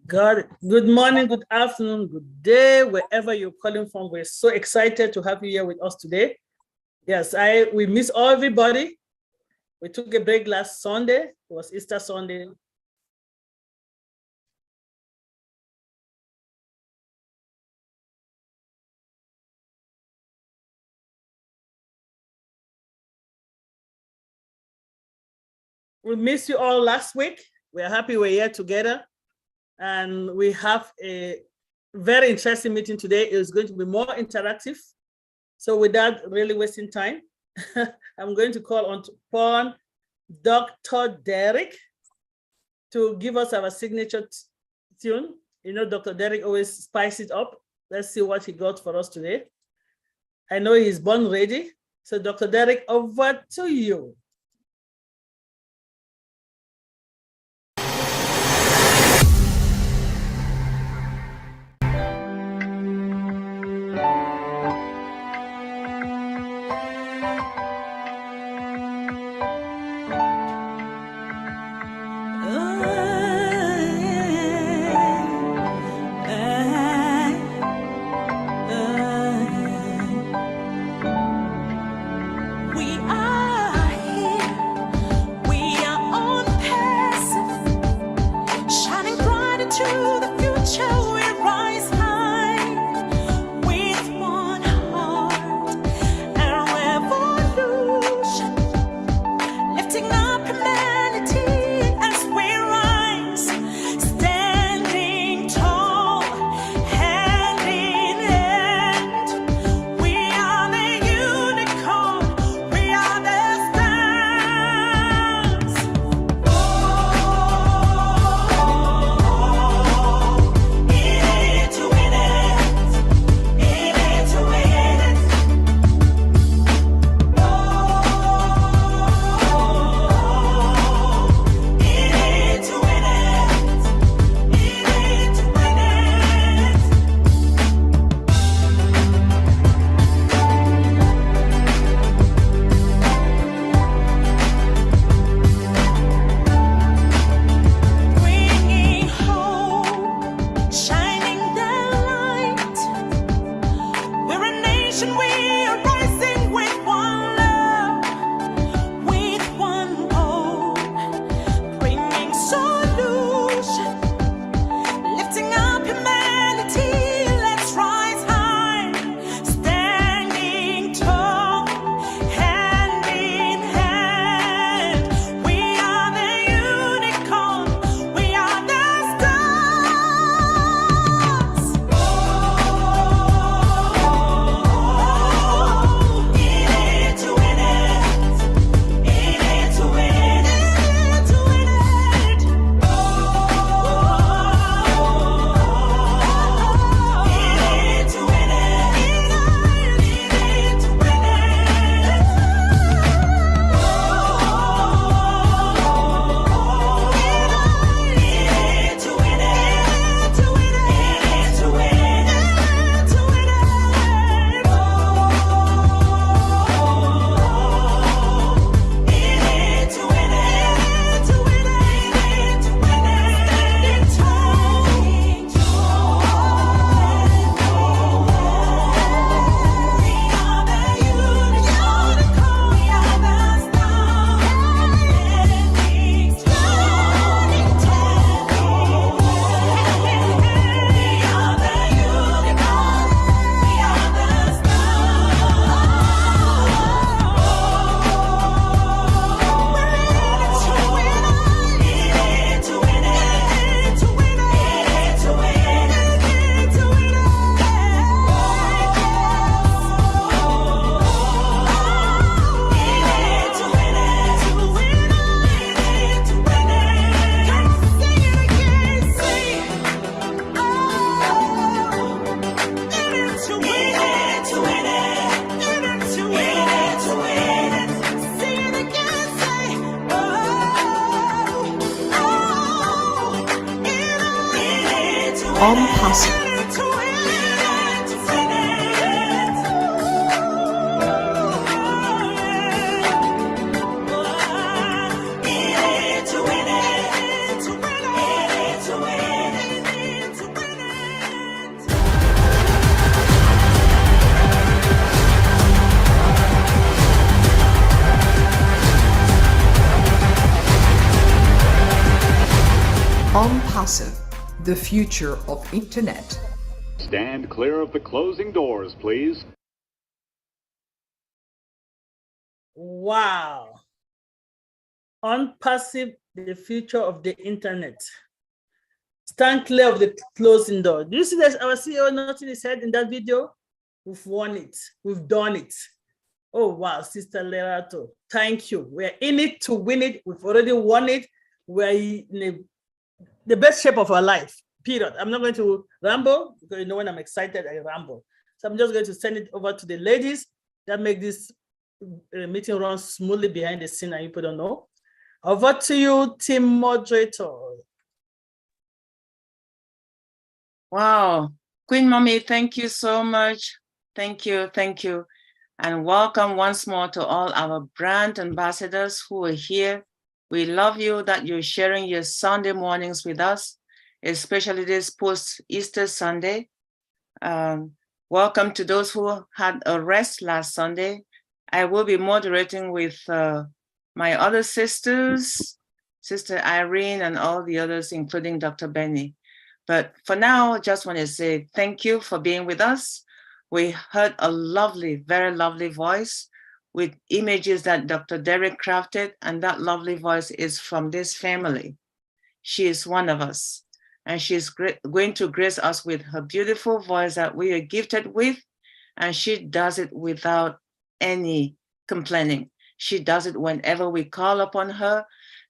Got it. Good morning, good afternoon, good day, wherever you're calling from. We're so excited to have you here with us today. Yes, we miss everybody. We took a break last Sunday. It was Easter Sunday. We missed you all last week. We're happy we're here together. And we have a very interesting meeting today. It's going to be more interactive. So without really wasting time, I'm going to call upon Dr. Derek to give us our signature tune. You know, Dr. Derek always spices it up. Let's see what he got for us today. I know he's born ready. So Dr. Derek, over to you. ONPASSIVE. ONPASSIVE, the future of Internet. Stand clear of the closing doors, please. Wow. ONPASSIVE, the future of the Internet. Stand clear of the closing door. Do you see that our CEO nodding his head in that video? We've won it. We've done it. Oh, wow, Sister Lerato. Thank you. We're in it to win it. We've already won it. We're in the best shape of our life, period. I'm not going to ramble because you know when I'm excited, I ramble. So I'm just going to send it over to the ladies that make this meeting run smoothly behind the scene and you don't know. Over to you, team moderator. Wow. Queen Mommy, thank you so much. Thank you, thank you. And welcome once more to all our brand ambassadors who are here. We love you that you're sharing your Sunday mornings with us, especially this post-Easter Sunday. Welcome to those who had a rest last Sunday. I will be moderating with my other sisters, Sister Irene and all the others, including Dr. Benny. But for now, I just want to say thank you for being with us. We heard a lovely, very lovely voice with images that Dr. Derek crafted, and that lovely voice is from this family. She is one of us, and she's going to grace us with her beautiful voice that we are gifted with, and she does it without any complaining. She does it whenever we call upon her,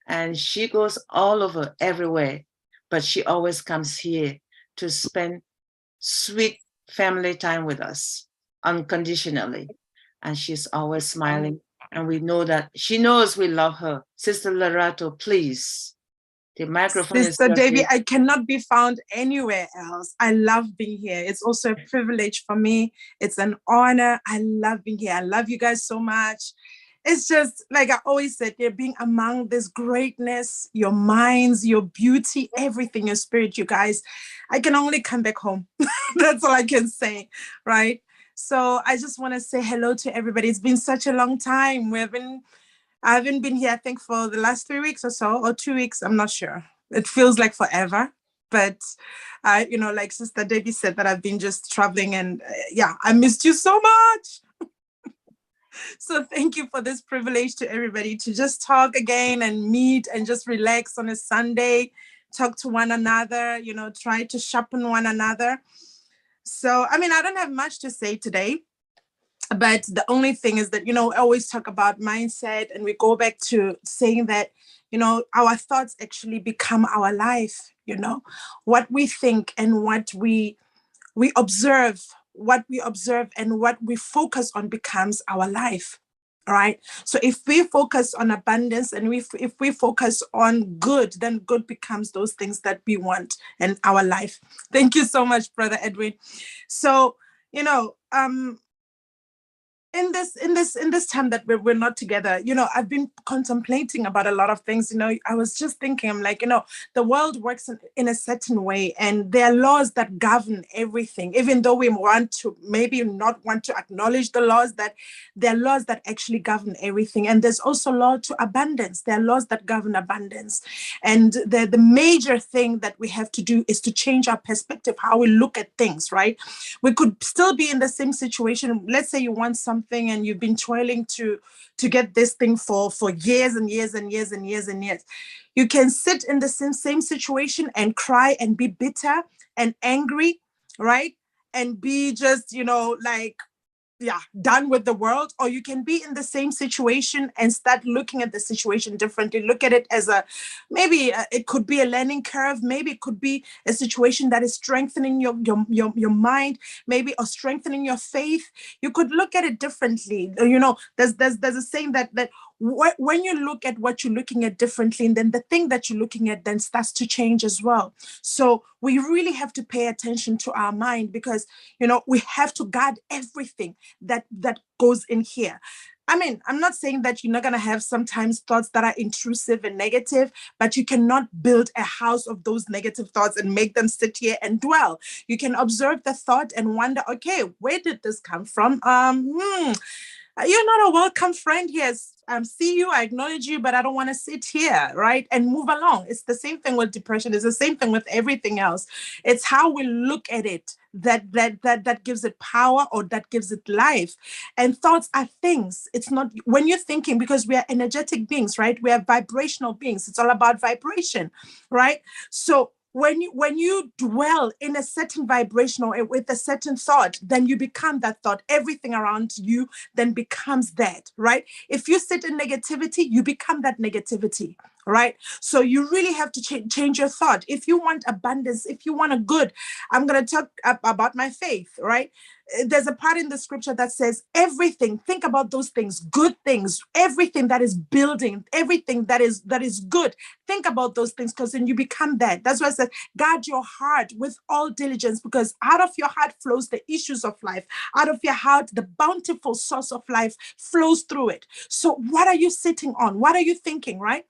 and she goes all over everywhere, but she always comes here to spend sweet family time with us unconditionally. And she's always smiling. And we know that she knows we love her. Sister Lerato, please. The microphone is Sister Debbie, here. I cannot be found anywhere else. I love being here. It's also a privilege for me. It's an honor. I love being here. I love you guys so much. It's just, like I always said, you're being among this greatness, your minds, your beauty, everything, your spirit, you guys. I can only come back home. That's all I can say, right? So I just want to say hello to everybody. It's been such a long time. I haven't been here, I think, for the last 3 weeks or so, or 2 weeks. I'm not sure. It feels like forever. But, you know, like Sister Debbie said, that I've been just traveling and yeah, I missed you so much. So thank you for this privilege to everybody to just talk again and meet and just relax on a Sunday, talk to one another, you know, try to sharpen one another. So, I mean, I don't have much to say today, but the only thing is that, you know, I always talk about mindset, and we go back to saying that, you know, our thoughts actually become our life, you know, what we think and what we observe, and what we focus on becomes our life. All right. So if we focus on abundance and if we focus on good, then good becomes those things that we want in our life. Thank you so much, Brother Edwin. So, you know, in this time that we're not together, you know, I've been contemplating about a lot of things. You know, I was just thinking, I'm like, you know, the world works in a certain way, and there are laws that govern everything, even though we want to maybe not want to acknowledge the laws, that there are laws that actually govern everything. And there's also law to abundance. There are laws that govern abundance. And the major thing that we have to do is to change our perspective, how we look at things, right? We could still be in the same situation. Let's say you want something and you've been toiling to get this thing for years and years and years and years and years. You can sit in the same situation and cry and be bitter and angry, right? And be just, you know, like, yeah, done with the world. Or you can be in the same situation and start looking at the situation differently. Look at it as maybe it could be a learning curve. Maybe it could be a situation that is strengthening your mind, maybe, or strengthening your faith. You could look at it differently. You know, there's a saying that when you look at what you're looking at differently, and then the thing that you're looking at then starts to change as well. So we really have to pay attention to our mind, because, you know, we have to guard everything that goes in here. I mean, I'm not saying that you're not going to have sometimes thoughts that are intrusive and negative, but you cannot build a house of those negative thoughts and make them sit here and dwell. You can observe the thought and wonder, okay, where did this come from? You're not a welcome friend here. see you, I acknowledge you, but I don't want to sit here, right? And move along. It's the same thing with depression. It's the same thing with everything else. It's how we look at it that gives it power, or that gives it life. And thoughts are things. It's not when you're thinking, because we are energetic beings, right? We are vibrational beings. It's all about vibration, right? So when you dwell in a certain vibrational with a certain thought, then you become that thought. Everything around you then becomes that, right? If you sit in negativity, you become that negativity, right? So you really have to change your thought. If you want abundance, if you want a good, I'm going to talk about my faith, right? There's a part in the scripture that says everything, think about those things, good things, everything that is building, everything that is good. Think about those things, because then you become that. That's why I said, guard your heart with all diligence, because out of your heart flows the issues of life. Out of your heart, the bountiful source of life flows through it. So what are you sitting on? What are you thinking, right?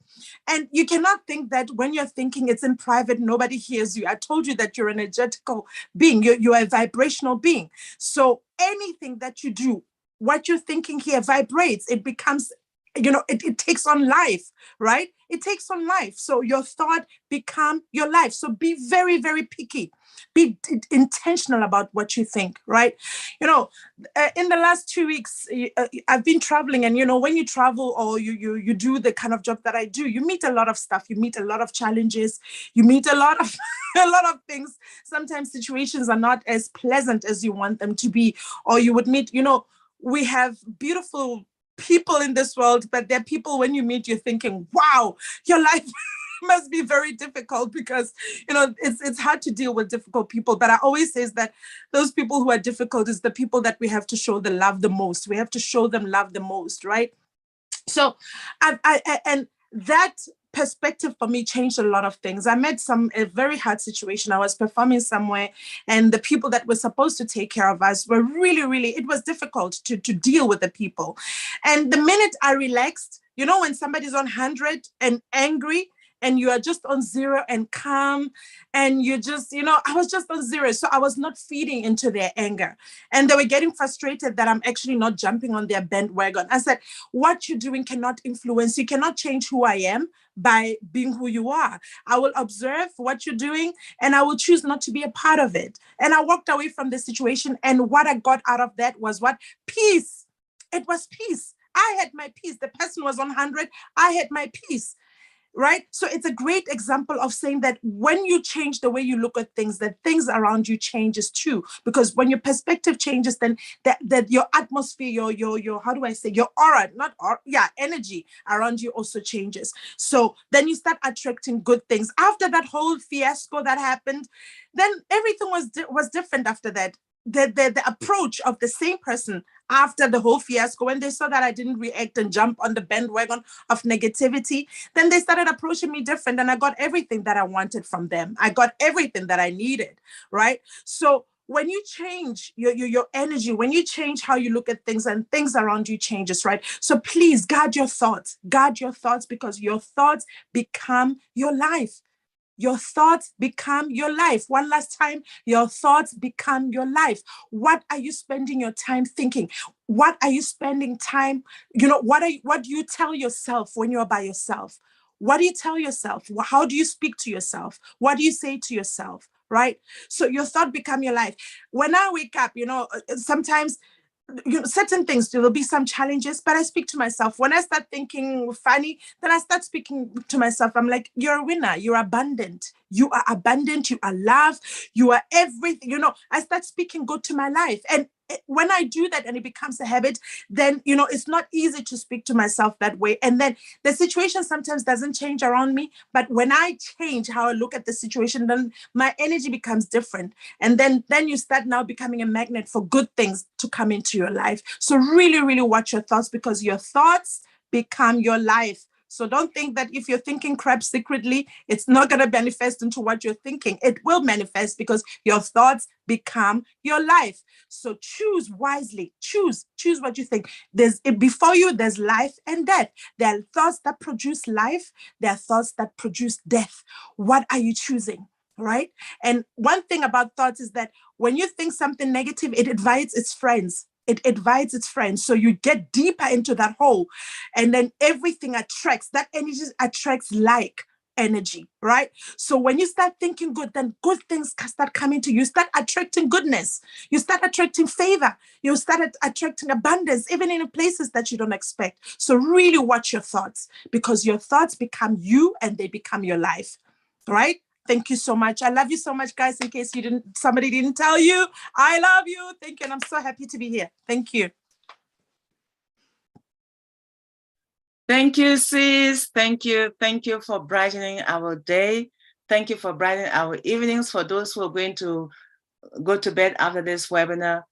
And you cannot think that when you're thinking it's in private, nobody hears you. I told you that you're an energetical being. You're a vibrational being. So anything that you do, what you're thinking here vibrates. It becomes, it takes on life, right? It takes on life. So your thought become your life. So be very, very picky. Be intentional about what you think, right? In the last 2 weeks, I've been traveling, and when you travel, or you do the kind of job that I do, you meet a lot of stuff. You meet a lot of challenges. You meet a lot of a lot of things. Sometimes situations are not as pleasant as you want them to be, or you would meet. We have beautiful people in this world, but they're people, when you meet, you're thinking, wow, your life must be very difficult, because it's hard to deal with difficult people. But I always say that those people who are difficult is the people that we have to show the love the most. We have to show them love the most, right? So and that perspective for me changed a lot of things. I met a very hard situation. I was performing somewhere, and the people that were supposed to take care of us were really, it was difficult to deal with the people. And the minute I relaxed, when somebody's on 100 and angry, and you are just on 0 and calm, and you just, I was just on 0. So I was not feeding into their anger. And they were getting frustrated that I'm actually not jumping on their bandwagon. I said, what you're doing cannot influence. You cannot change who I am by being who you are. I will observe what you're doing, and I will choose not to be a part of it. And I walked away from the situation. And what I got out of that was what? Peace. It was peace. I had my peace. The person was on 100. I had my peace. Right? So it's a great example of saying that when you change the way you look at things, that things around you changes too. Because when your perspective changes, then that your atmosphere, your how do I say, your aura, energy around you also changes. So then you start attracting good things. After that whole fiasco that happened, then everything was different after that. The approach of the same person after the whole fiasco, when they saw that I didn't react and jump on the bandwagon of negativity, then they started approaching me different, and I got everything that I wanted from them. I got everything that I needed, right? So when you change your energy, when you change how you look at things, and things around you changes, right? So please guard your thoughts, because your thoughts become your life. Your thoughts become your life. One last time, your thoughts become your life. What are you spending your time thinking? What are you spending time, what do you tell yourself when you're by yourself? What do you tell yourself? How do you speak to yourself? What do you say to yourself? Right? So your thought become your life. When I wake up, sometimes certain things, there will be some challenges, but I speak to myself. When I start thinking funny, then I start speaking to myself. I'm like, you're a winner. You're abundant. You are abundant. You are loved. You are everything. I start speaking good to my life. And when I do that and it becomes a habit, then, it's not easy to speak to myself that way. And then the situation sometimes doesn't change around me. But when I change how I look at the situation, then my energy becomes different. And then you start now becoming a magnet for good things to come into your life. So really, really watch your thoughts, because your thoughts become your life. So don't think that if you're thinking crap secretly, it's not going to manifest into what you're thinking. It will manifest, because your thoughts become your life. So choose wisely. Choose what you think. Before you, there's life and death. There are thoughts that produce life. There are thoughts that produce death. What are you choosing? Right? And one thing about thoughts is that when you think something negative, it invites its friends. it invites its friends. So you get deeper into that hole, and then everything attracts, that energy attracts like energy, right? So when you start thinking good, then good things start coming to you. You start attracting goodness. You start attracting favor. You start attracting abundance, even in places that you don't expect. So really watch your thoughts, because your thoughts become you and they become your life, right? Thank you so much. I love you so much, guys. In case somebody didn't tell you, I love you. Thank you. And I'm so happy to be here. Thank you. Thank you, sis. Thank you. Thank you for brightening our day. Thank you for brightening our evenings. For those who are going to go to bed after this webinar,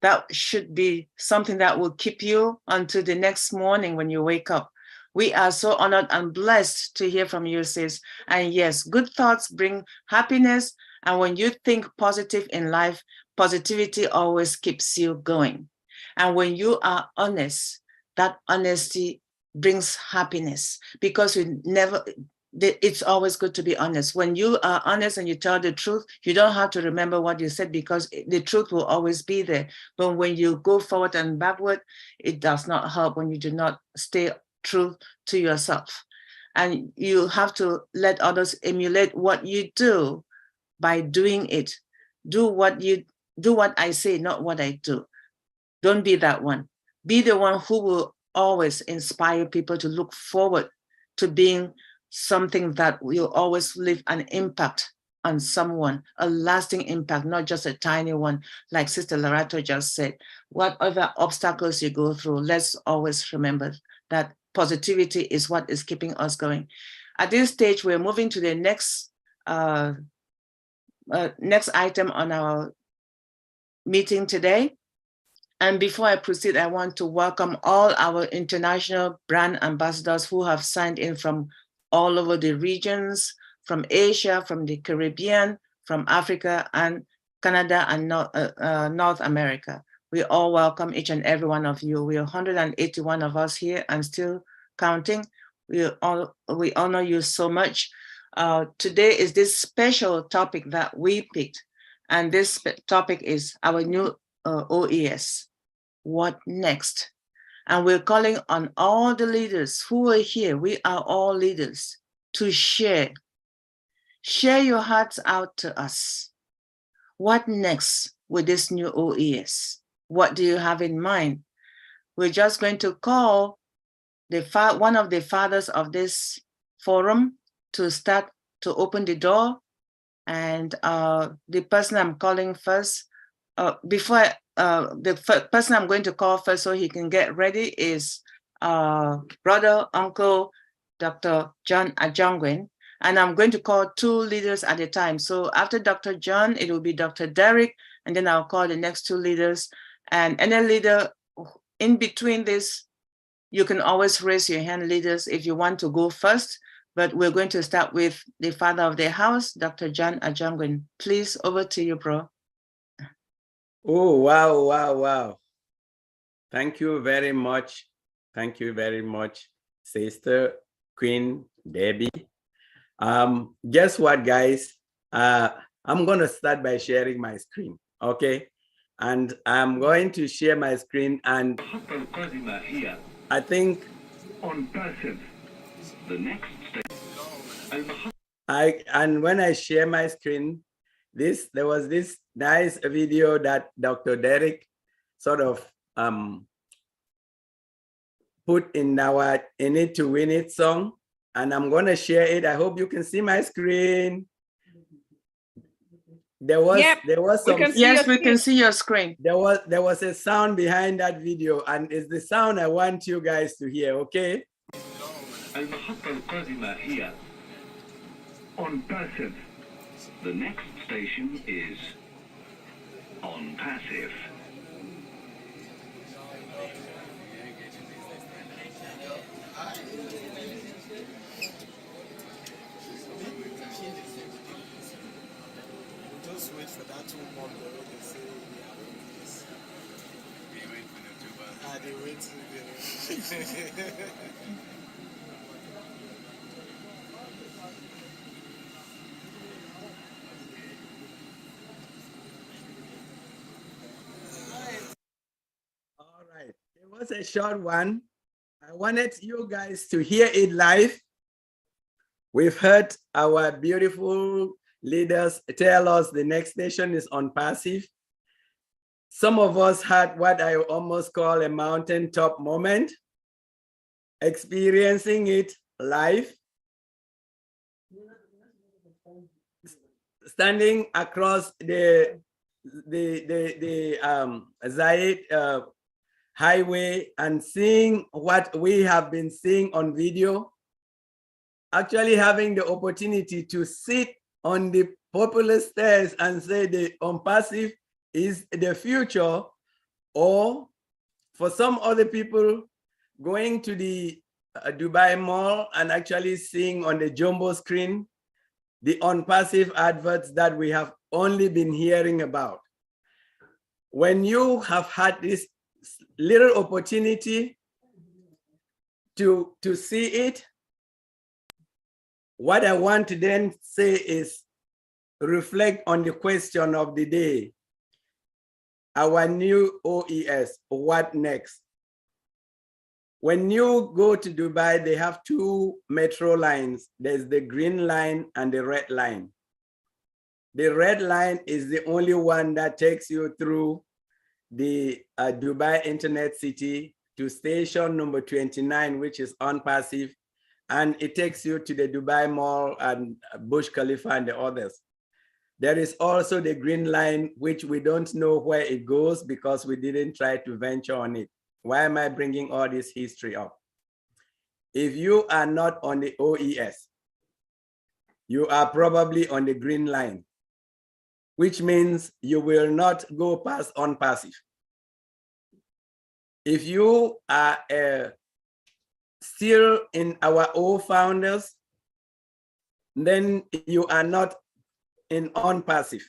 that should be something that will keep you until the next morning when you wake up. We are so honored and blessed to hear from you, sis. And yes, good thoughts bring happiness. And when you think positive in life, positivity always keeps you going. And when you are honest, that honesty brings happiness, because it's always good to be honest. When you are honest and you tell the truth, you don't have to remember what you said, because the truth will always be there. But when you go forward and backward, it does not help when you do not stay true to yourself. And you have to let others emulate what you do by doing it. Do what I say, not what I do. Don't be that one. Be the one who will always inspire people to look forward to being something that will always leave an impact on someone, a lasting impact, not just a tiny one, like Sister Larato just said. Whatever obstacles you go through, let's always remember that positivity is what is keeping us going. At this stage, we're moving to the next item on our meeting today. And before I proceed, I want to welcome all our international brand ambassadors who have signed in from all over the regions, from Asia, from the Caribbean, from Africa and Canada and North America. We all welcome each and every one of you. We are 181 of us here and still counting. We honor you so much. Today is this special topic that we picked. And this topic is our new OES. What next? And we're calling on all the leaders who are here. We are all leaders to share your hearts out to us. What next with this new OES? What do you have in mind? We're just going to call one of the fathers of this forum to start to open the door. And the person I'm calling first, the person I'm going to call first so he can get ready is brother, uncle, Dr. John Ajongwen. And I'm going to call two leaders at a time. So after Dr. John, it will be Dr. Derek, and then I'll call the next two leaders. And any leader in between this, you can always raise your hand, leaders, if you want to go first. But we're going to start with the father of the house, Dr. John Ajongwen. Please, over to you, bro. Oh, wow. Thank you very much. Thank you very much, Sister Queen Debbie. Guess what, guys? I'm going to start by sharing my screen, okay? And I'm going to share my screen, and I think ONPASSIVE, the next step. and when I share my screen, there was this nice video that Dr. Derek sort of put in our In It to Win It song, and I'm going to share it. I hope you can see my screen. There was some. Yes, we can see your screen. There was a sound behind that video, and it's the sound I want you guys to hear. Okay. المحطة القادمة هي ONPASSIVE. The next station is ONPASSIVE. Just wait for that 2 months they say they wait for the they wait. just a short one. I wanted you guys to hear it live. We've heard our beautiful leaders tell us the next station is ONPASSIVE. Some of us had what I almost call a mountaintop moment, experiencing it live, standing across the Zayed highway and seeing what we have been seeing on video, actually having the opportunity to sit on the popular stairs and say the ONPASSIVE is the future, or for some other people going to the Dubai Mall and actually seeing on the jumbo screen the ONPASSIVE adverts that we have only been hearing about. When you have had this little opportunity to see it, what I want to then say is reflect on the question of the day. Our new OES, what next? When you go to Dubai, they have two metro lines. There's the green line and the red line. The red line is the only one that takes you through the Dubai Internet City to station number 29, which is ONPASSIVE, and it takes you to the Dubai Mall and Burj Khalifa and the others. There is also the green line, which we don't know where it goes because we didn't try to venture on it. Why am I bringing all this history up? If you are not on the OES, you are probably on the green line, which means you will not go past ONPASSIVE. If you are still in our old founders, then you are not in ONPASSIVE.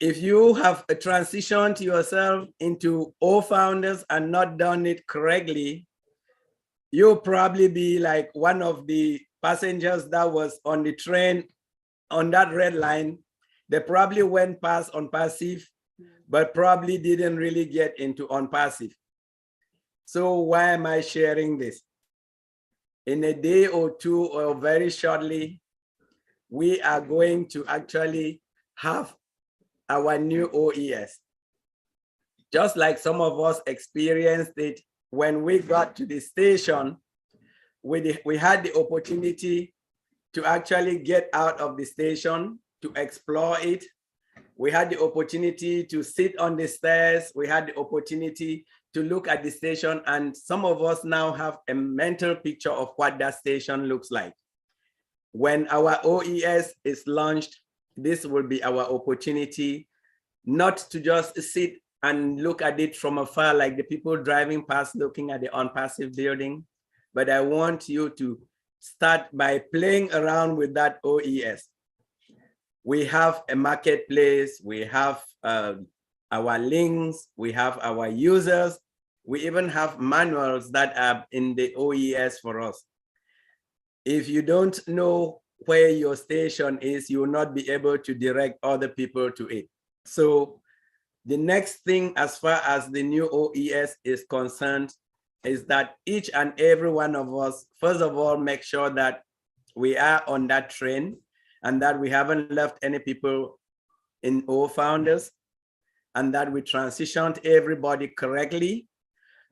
If you have transitioned yourself into old founders and not done it correctly, you'll probably be like one of the passengers that was on the train on that red line. They probably went past ONPASSIVE, but probably didn't really get into ONPASSIVE. So why am I sharing this? In a day or two or very shortly, we are going to actually have our new OES. Just like some of us experienced it when we got to the station, we had the opportunity to actually get out of the station, to explore it. We had the opportunity to sit on the stairs. We had the opportunity to look at the station, and some of us now have a mental picture of what that station looks like. When our OES is launched, this will be our opportunity not to just sit and look at it from afar like the people driving past looking at the ONPASSIVE building, but I want you to start by playing around with that OES. We have a marketplace, we have our links, we have our users, we even have manuals that are in the OES for us. If you don't know where your station is, you will not be able to direct other people to it. So the next thing as far as the new OES is concerned is that each and every one of us, first of all, make sure that we are on that train and that we haven't left any people in old founders, and that we transitioned everybody correctly.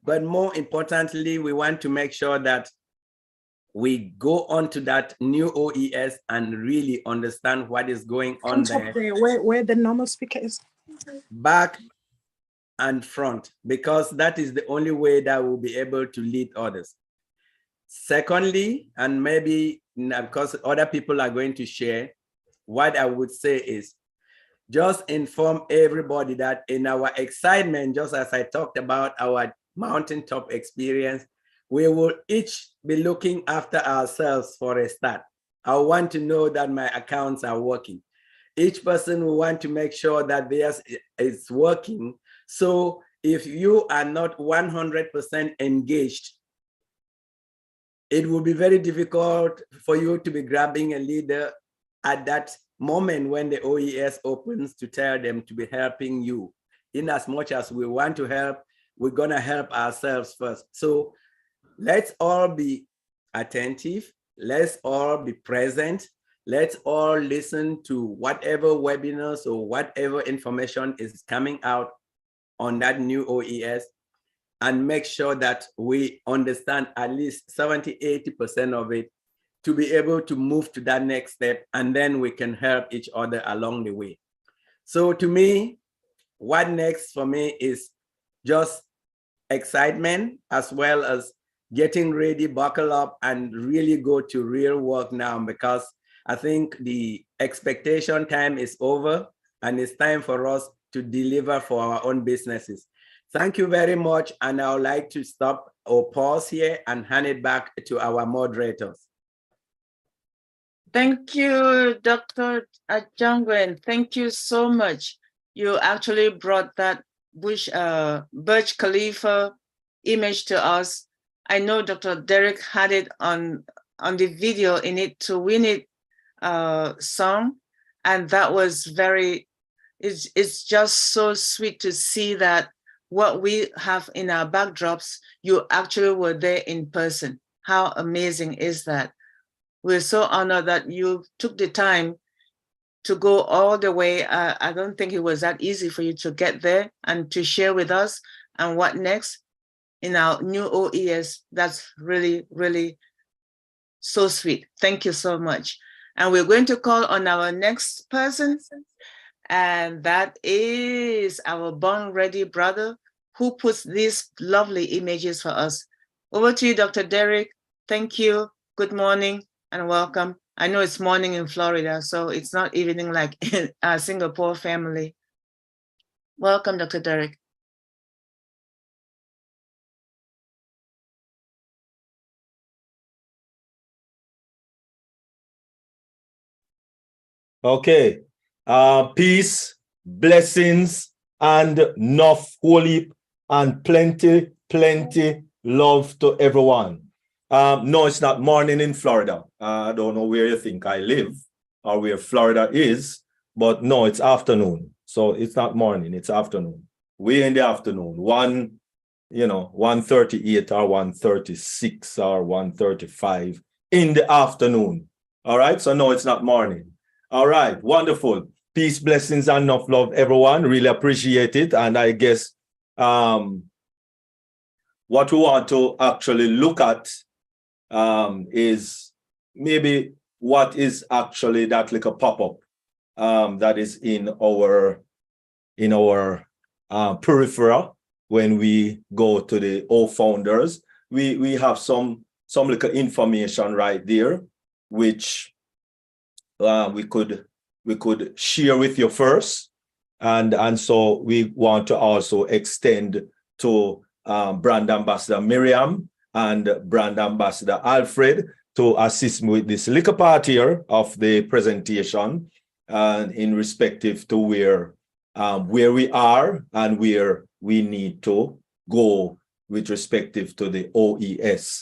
But more importantly, we want to make sure that we go on to that new OES and really understand what is going on there. Where the normal speaker is. Back and front, because that is the only way that we'll be able to lead others. Secondly, and maybe because other people are going to share, what I would say is just inform everybody that in our excitement, just as I talked about our mountaintop experience, we will each be looking after ourselves for a start. I want to know that my accounts are working. Each person will want to make sure that theirs is working. So if you are not 100% engaged, it will be very difficult for you to be grabbing a leader at that moment when the OES opens to tell them to be helping you. in as much as we want to help, we're going to help ourselves first. So let's all be attentive. Let's all be present. Let's all listen to whatever webinars or whatever information is coming out on that new OES, and make sure that we understand at least 70–80% of it to be able to move to that next step, and then we can help each other along the way. So to me, what next for me is just excitement, as well as getting ready, buckle up, and really go to real work now, because I think the expectation time is over and it's time for us to deliver for our own businesses. Thank you very much. And I would like to stop or pause here and hand it back to our moderators. Thank you, Dr. Ajangwen. Thank you so much. You actually brought that Burj Khalifa image to us. I know Dr. Derek had it on the video in it to win it song, and that was very, it's just so sweet to see that what we have in our backdrops, you actually were there in person. How amazing is that? We're so honored that you took the time to go all the way. I don't think it was that easy for you to get there and to share with us. And what next in our new OES, that's really, really so sweet. Thank you so much. And we're going to call on our next person, and that is our Born Ready brother who puts these lovely images for us. Over to you, Dr. Derek. Thank you. Good morning and welcome. I know it's morning in Florida, so it's not evening like in our Singapore family. Welcome, Dr. Derek. Okay. Peace, blessings, and enough holy and plenty love to everyone. No, it's not morning in Florida. I don't know where you think I live or where Florida is, but no, it's afternoon. So it's not morning, it's afternoon. We're in the afternoon. 1:38 or 1:36 or 1:35 in the afternoon. All right. So no, it's not morning. All right. Wonderful. Peace, blessings, and enough love, everyone. Really appreciate it. And I guess what we want to actually look at is maybe what is actually that little pop-up that is in our peripheral when we go to the founders. We have some little information right there, which we could share with you first, and so we want to also extend to Brand Ambassador Miriam and Brand Ambassador Alfred to assist me with this little part here of the presentation, in respective to where we are and where we need to go with respective to the OES.